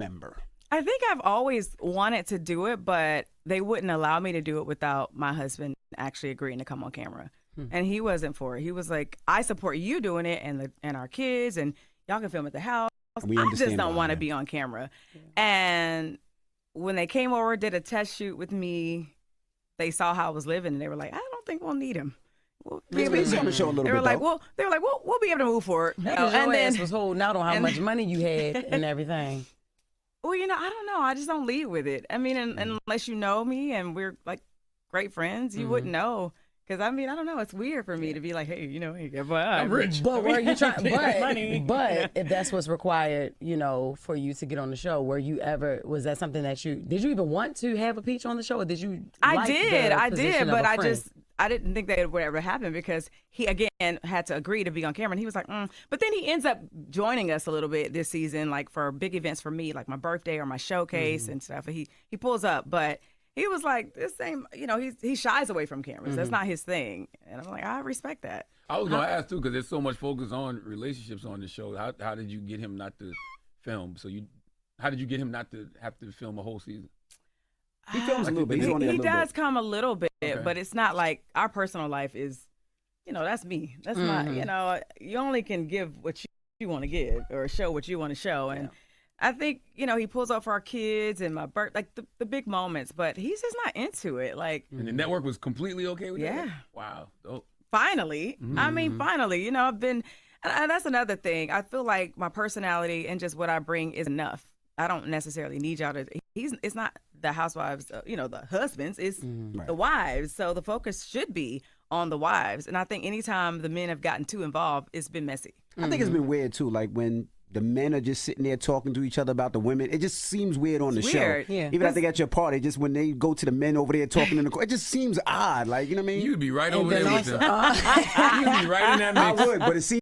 member? I think I've always wanted to do it, but they wouldn't allow me to do it without my husband actually agreeing to come on camera. And he wasn't for it. He was like, I support you doing it and our kids, and y'all can film at the house. We I understand just don't why, want to yeah. be on camera. Yeah. And when they came over, did a test shoot with me, they saw how I was living, and they were like, I don't think we'll need him. We'll be able He's on the show a little they bit, were like, though. we'll be able to move forward. Because your ass was holding out on how and- much money you had and everything. Well, I don't know. I just don't lead with it. I mean, unless you know me and we're like great friends, you wouldn't know. Because I don't know. It's weird for me to be like, hey, I'm rich. But were you trying? money. But if that's what's required, for you to get on the show, was that something that did you even want to have a peach on the show, or did you? I did, but I didn't think that it would ever happen because he again had to agree to be on camera, and he was like, But then he ends up joining us a little bit this season, like for big events for me, like my birthday or my showcase and stuff. And he pulls up, but. He was like, this same, he shies away from cameras. That's not his thing. And I'm like, I respect that. I was going to ask, too, because there's so much focus on relationships on the show. How did you get him not to film? How did you get him not to have to film a whole season? He films a little bit. He does come a little bit, but it's not like our personal life is, that's me. That's my, you only can give what you want to give or show what you want to show. And I think, he pulls up for our kids and my birth, like the big moments, but he's just not into it. Like, and the network was completely okay with that? Yeah. Wow. Dope. Finally. Finally, I've been, and that's another thing. I feel like my personality and just what I bring is enough. I don't necessarily need y'all to, it's not the housewives, the husbands, it's the wives. So the focus should be on the wives. And I think anytime the men have gotten too involved, it's been messy. I think it's been weird, too, like when the men are just sitting there talking to each other about the women. It just seems weird on the show. Yeah. Even I think at your party, just when they go to the men over there talking in the car, it just seems odd. Like, you know what I mean? You'd be right over there with them. You'd be right in that mix. I would, but it seems